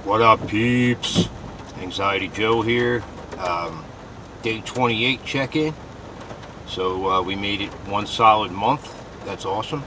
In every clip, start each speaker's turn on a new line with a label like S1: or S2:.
S1: What up, peeps? Anxiety Joe here. Day 28 check-in. So we made it one solid month. That's awesome.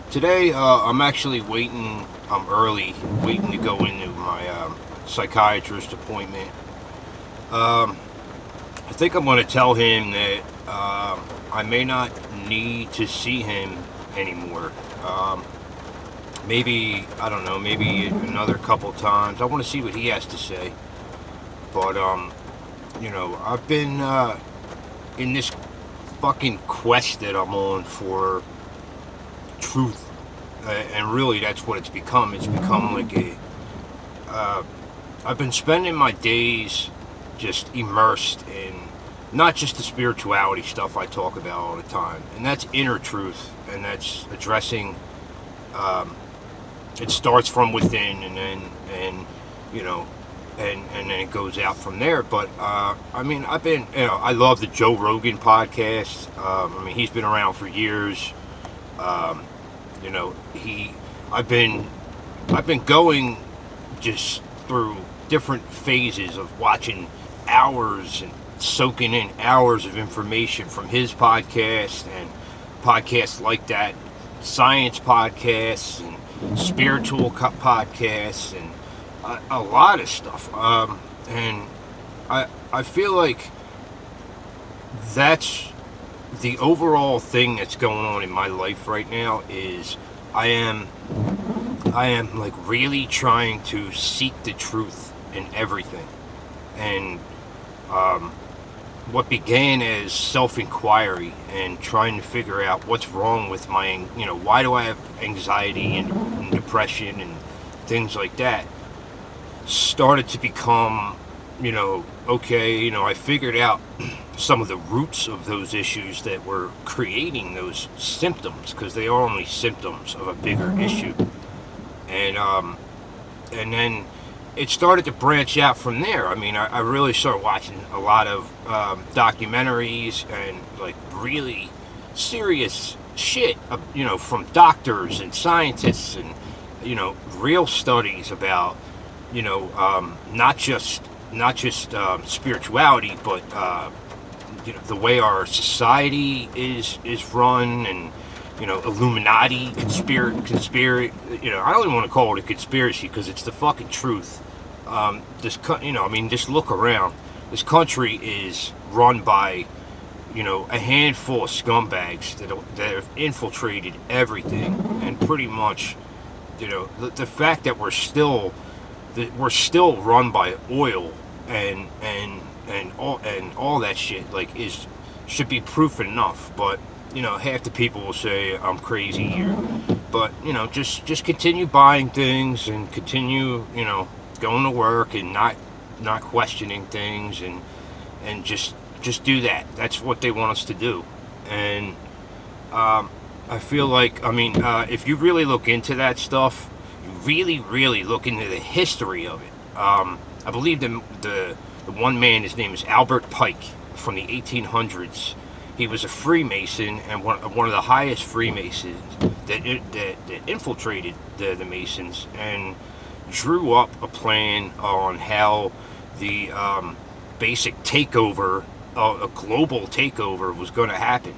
S1: Today I'm actually waiting. I'm early, waiting to go into my psychiatrist appointment. I think I'm going to tell him that I may not need to see him anymore. Maybe, I don't know, maybe another couple times. I want to see what he has to say. But, I've been in this fucking quest that I'm on for truth. And really, that's what it's become. It's become like I've been spending my days just immersed in not just the spirituality stuff I talk about all the time. And that's inner truth. And that's addressing... it starts from within, and then it goes out from there. But I've been, I love the Joe Rogan podcast. He's been around for years. I've been going just through different phases of watching hours and soaking in hours of information from his podcast and podcasts like that, science podcasts and spiritual podcasts and a lot of stuff. And I feel like that's the overall thing that's going on in my life right now. Is I am like really trying to seek the truth in everything. And what began as self-inquiry and trying to figure out what's wrong with my, why do I have anxiety and depression and things like that, started to become, I figured out some of the roots of those issues that were creating those symptoms, because they are only symptoms of a bigger issue. And then it started to branch out from there. I really started watching a lot of documentaries and like really serious shit, from doctors and scientists and, real studies about, not just spirituality, but, the way our society is run, and, Illuminati, conspiracy, I don't even want to call it a conspiracy, because it's the fucking truth. Just look around. This country is run by, a handful of scumbags that have infiltrated everything, and pretty much, the fact that we're still run by oil and all that shit, like, should be proof enough. But half the people will say I'm crazy here, but just continue buying things and continue going to work and not questioning things, and just do that. That's what they want us to do. And I feel like, if you really look into that stuff, you really look into the history of it. I believe the one man, his name is Albert Pike, from the 1800s. He was a Freemason, and one of the highest Freemasons that infiltrated the Masons, and drew up a plan on how the basic takeover, a global takeover, was going to happen.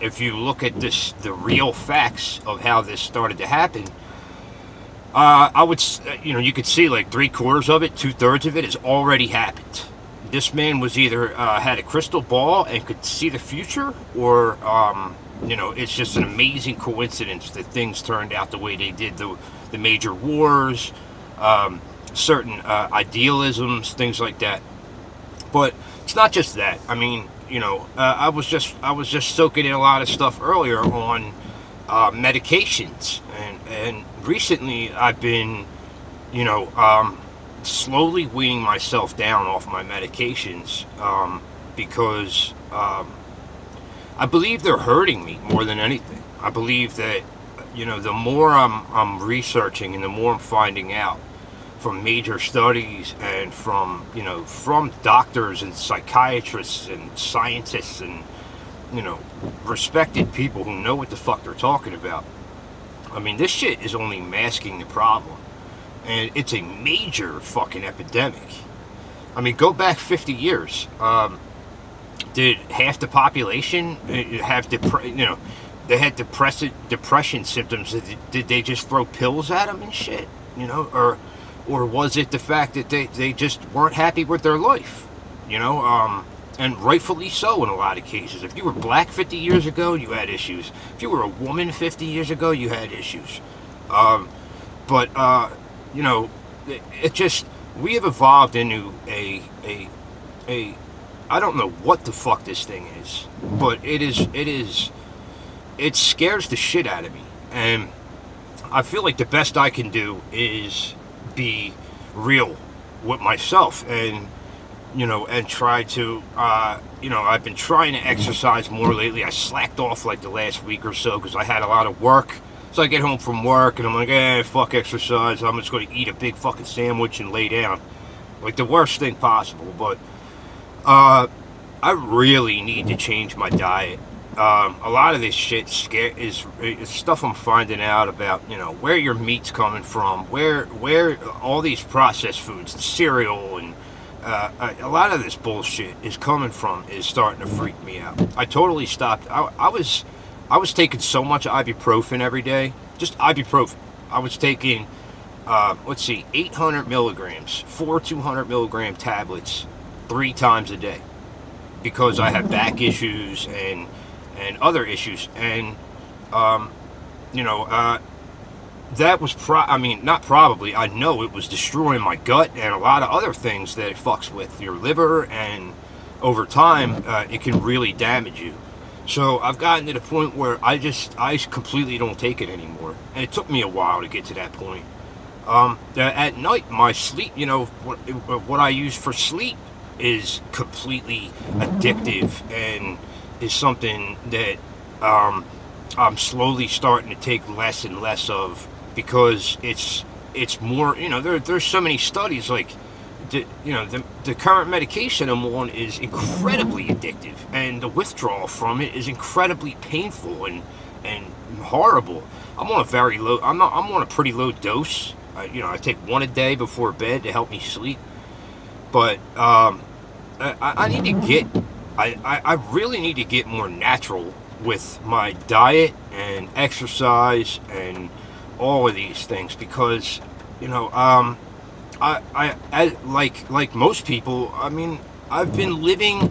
S1: If you look at the real facts of how this started to happen, I would, you could see like 3/4 of it, 2/3 of it has already happened. This man was either had a crystal ball and could see the future, or it's just an amazing coincidence that things turned out the way they did. The major wars, certain idealisms, things like that. But it's not just that. I was just soaking in a lot of stuff earlier on medications, and recently I've been, slowly weaning myself down off my medications, because I believe they're hurting me more than anything. I believe that, the more I'm researching and the more I'm finding out from major studies and from doctors and psychiatrists and scientists and, respected people who know what the fuck they're talking about. This shit is only masking the problem. and it's a major fucking epidemic. I mean, go back 50 years. Did half the population have they had depression symptoms? Did they just throw pills at them and shit? Or was it the fact that they just weren't happy with their life? And rightfully so in a lot of cases. If you were black 50 years ago, you had issues. If you were a woman 50 years ago, you had issues. But it just, we have evolved into a I don't know what the fuck this thing is, but it scares the shit out of me. And I feel like the best I can do is be real with myself and try to, I've been trying to exercise more lately. I slacked off like the last week or so because I had a lot of work. So I get home from work and I'm like, fuck exercise. I'm just going to eat a big fucking sandwich and lay down. Like the worst thing possible. But I really need to change my diet. A lot of this shit is stuff I'm finding out about, where your meat's coming from, where all these processed foods, cereal and a lot of this bullshit is coming from is starting to freak me out. I totally stopped. I was taking so much ibuprofen every day, just ibuprofen. I was taking, 800 milligrams, 200 milligram tablets 3 times a day because I have back issues and other issues. And, that was not probably, I know it was destroying my gut and a lot of other things that it fucks with your liver, and over time it can really damage you. So I've gotten to the point where I completely don't take it anymore, and it took me a while to get to that point. At night, my sleep, what I use for sleep is completely addictive and is something that I'm slowly starting to take less and less of, because it's more, there's so many studies, like the current medication I'm on is incredibly addictive, and the withdrawal from it is incredibly painful and horrible. I'm on a pretty low dose. I take 1 a day before bed to help me sleep. But I need to get, I really need to get more natural with my diet and exercise and all of these things, because I like most people, I mean, I've been living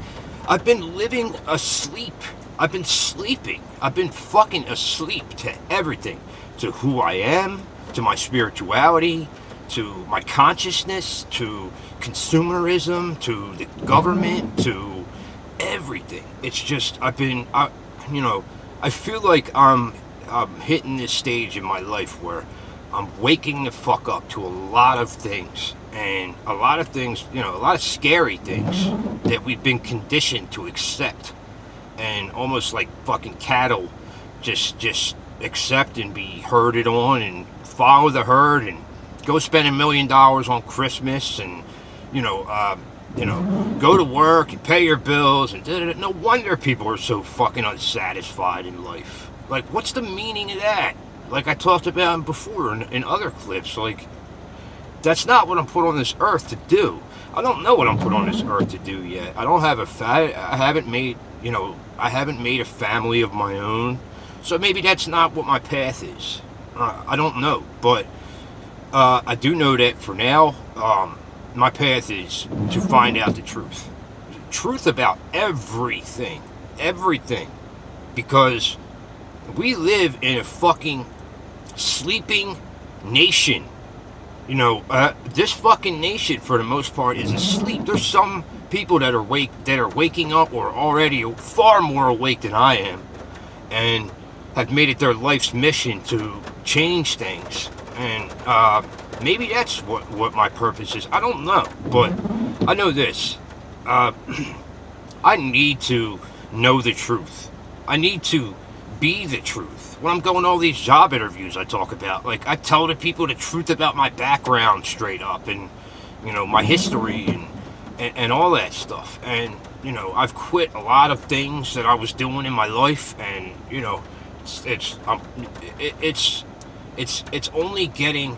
S1: asleep. I've been sleeping. I've been fucking asleep to everything, to who I am, to my spirituality, to my consciousness, to consumerism, to the government, to everything. It's just, I feel like I'm hitting this stage in my life where I'm waking the fuck up to a lot of things, and a lot of things, a lot of scary things that we've been conditioned to accept, and almost like fucking cattle, just accept and be herded on and follow the herd and go spend $1 million on Christmas and go to work and pay your bills, and no wonder people are so fucking unsatisfied in life. Like, what's the meaning of that? Like I talked about before in other clips, like, that's not what I'm put on this earth to do. I don't know what I'm put on this earth to do yet. I don't have I haven't made a family of my own, so maybe that's not what my path is. I don't know, but I do know that for now, my path is to find out the truth about everything, because we live in a fucking sleeping nation. This fucking nation, for the most part, is asleep. There's some people that are waking up, or already far more awake than I am, and have made it their life's mission to change things. And maybe that's what my purpose is. I don't know, but I know this. I need to know the truth. I need to be the truth. When I'm going to all these job interviews I talk about, like, I tell the people the truth about my background straight up, and my history and all that stuff. And I've quit a lot of things it's only getting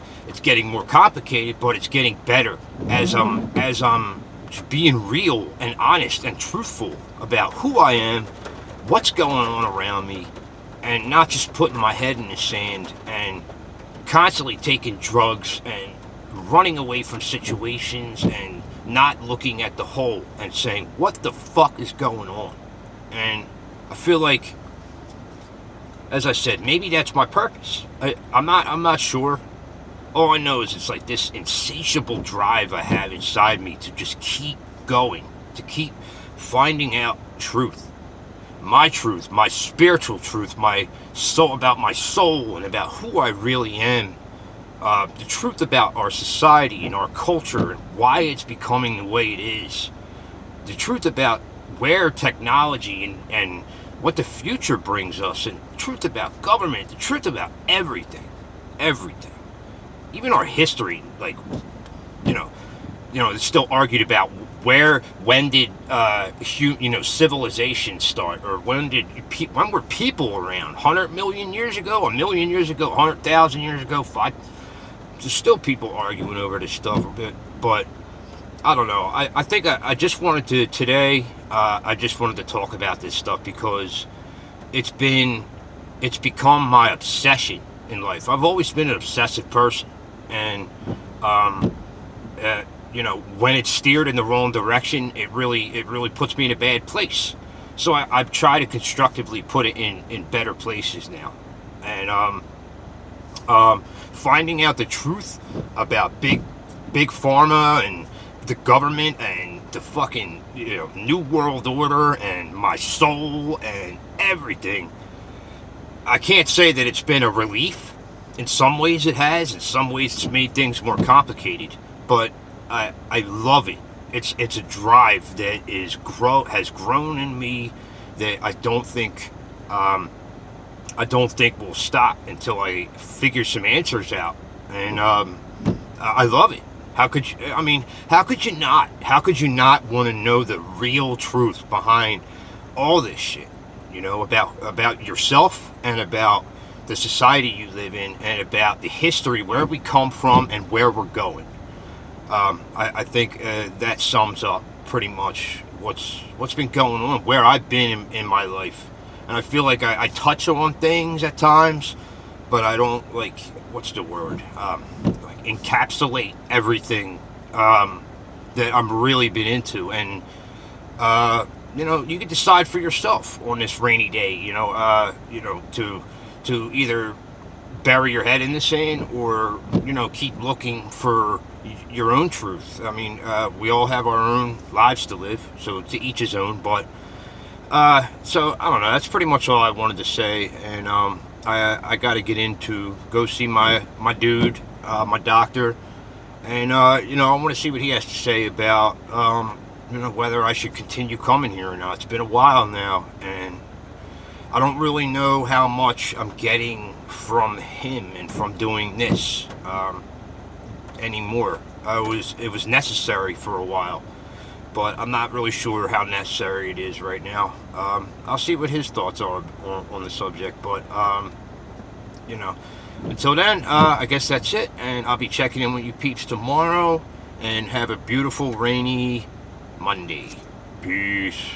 S1: more complicated, but it's getting better as I'm being real and honest and truthful about who I am, what's going on around me, and not just putting my head in the sand and constantly taking drugs and running away from situations and not looking at the whole and saying, what the fuck is going on? And I feel like, as I said, maybe that's my purpose. I'm not sure. All I know is it's like this insatiable drive I have inside me to just keep going, to keep finding out truth, my spiritual truth, my soul, about my soul and about who I really am. The truth about our society and our culture and why it's becoming the way it is. The truth about where technology and what the future brings us, and the truth about government, the truth about everything. Even our history, like, it's still argued about when did civilization start, or when were people around? 100 million years ago, a million years ago, 100,000 years ago, five. There's still people arguing over this stuff a bit, but I don't know. I think I just wanted to today. I just wanted to talk about this stuff because it's become my obsession in life. I've always been an obsessive person, and when it's steered in the wrong direction, it really puts me in a bad place. So I've tried to constructively put it in better places now, and finding out the truth about big pharma and the government and the fucking new world order and my soul and everything. I can't say that it's been a relief. In some ways it has. In some ways it's made things more complicated. But I love it. It's a drive that has grown in me that I don't think will stop until I figure some answers out. And I love it. How could you not? How could you not want to know the real truth behind all this shit? About yourself and about the society you live in and about the history, where we come from and where we're going. I think that sums up pretty much what's been going on, where I've been in my life. And I feel like I touch on things at times, but I don't, what's the word? Encapsulate everything that I'm really been into. And you can decide for yourself on this rainy day, to either bury your head in the sand or keep looking for your own truth. I mean, we all have our own lives to live, so to each his own. But so I don't know, that's pretty much all I wanted to say. And I got to go see my dude, my doctor, and I want to see what he has to say about whether I should continue coming here or not. It's been a while now, and I don't really know how much I'm getting from him and from doing this anymore. It was necessary for a while, but I'm not really sure how necessary it is right now. I'll see what his thoughts are on the subject, but until then, I guess that's it, and I'll be checking in with you peeps tomorrow, and have a beautiful rainy Monday. Peace.